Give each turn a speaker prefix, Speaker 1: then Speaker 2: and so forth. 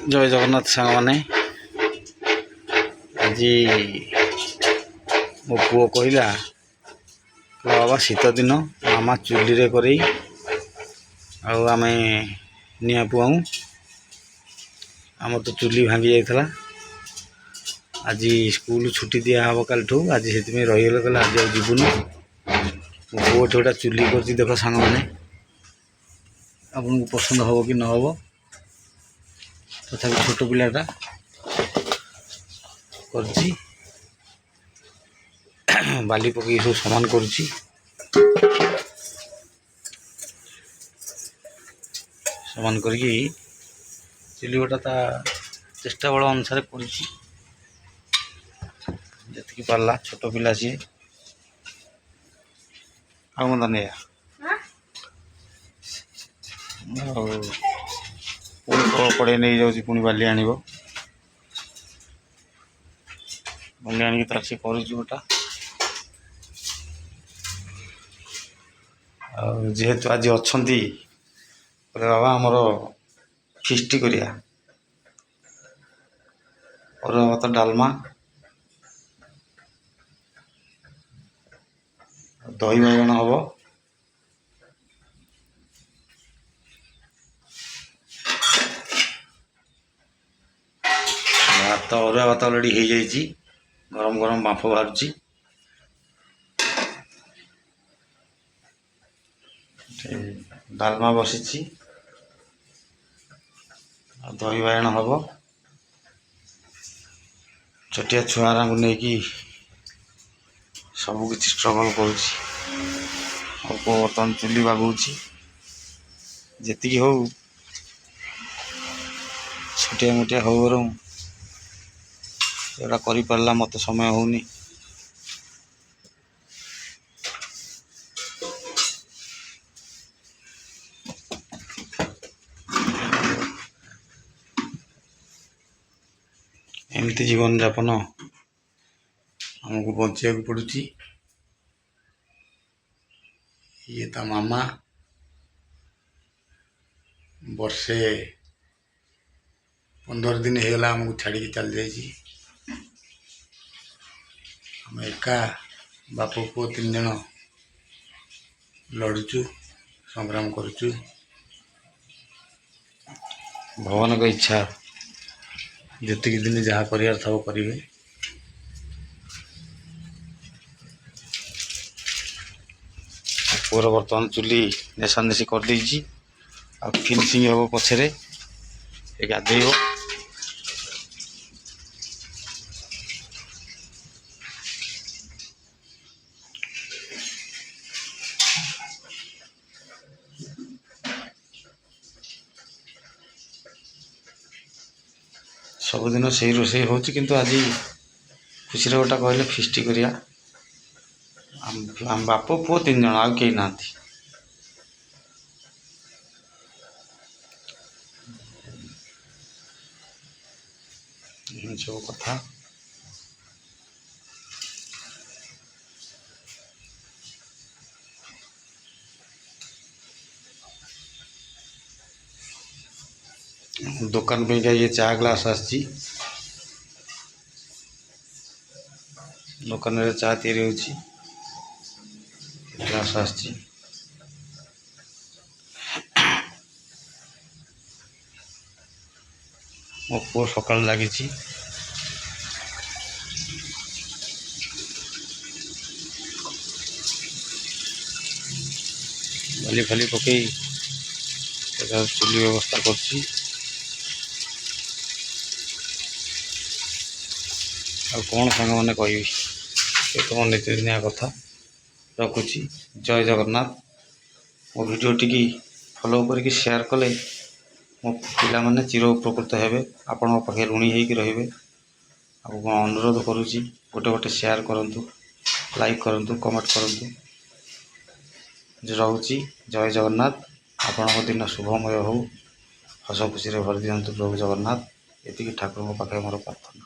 Speaker 1: जय जगन्नाथ सांग मैंने आज मो पुओ कहला बाबा शीत दिन मामा चुली रे करे आम निआ पुआऊ आम तो चुली भांगी जाइला आज स्कूल छुट्टी दिया हम कल आज से रहीगले कहले आज जीवन मो पुओ गोटा चुली कर देख सांग मैंने आपन को पसंद हम कि न हम तथा छोट पिलाटा कर बाली पकई सब सामान कर सामान करके चुली गोटा चेष्टा बल अनुसार कर पार्ला छोट पिला सी आदा नहीं कड़े नहीं जाऊँगी पुणी बाली आण बाली आनिक तार सी करोटा जेहेतु आज अच्छा बाबा आमर फिस्ट करिया अरुआ भात डालमा दही बाइगण हम भात अरुआ भात अलरेडी हो जाइए गरम गरम बांफ बाहर डालमा बसी दही बाइगण हम छोटिया छुआ को लेकिन सबकि स्ट्रगल कर बर्तमान चुली बागुची जी हो छोटिया मोटिया हो बर जोड़ा कर पारा मत समय होनी एमती जीवन यापन आमको बचा पड़ुची ये ता मामा वर्षे 15 दिन होगा आमको छाड़ी चल जाइए आम एका बाप पुओ 3 जन लड़ुचु संग्राम करुचु भगवान का इच्छा जितकी दिन जहाँ कर करेंगे पूरा बर्तमान चुली नेशा नेसी कर देछि आ फिनिशिंग हम पछरे गाधे सबुदिन से रोसे हो किंतु आज खुशी गोटा कहले फिस्ट करिया आम बाप पुओ 3 जन आउ कई ना सब कथा दुकान पे ये चा ग्लास आसी दुकान रे चा तैयारी होची ग्लास आसी मो पुओ सकाल लगी बाली फाली पकई चुली व्यवस्था कर कौन सांग मैंने कह तो मो नीतिदिनिया कथा रखुची जय जगन्नाथ मो वीडियो टी फॉलो करके शेयर कले मो पिला माने चिर उपकृत हेबे आपण पाखे ऋणी होकर रे अनुरोध करुच्ची गोटे गोटे शेयर करंतु लाइक करंतु कमेंट करंतु रोची जय जगन्नाथ आपण दिन शुभमय हो हस खुशी भर दिंतु प्रभु जगन्नाथ ये ठाकुर पाखे मोर प्रार्थना।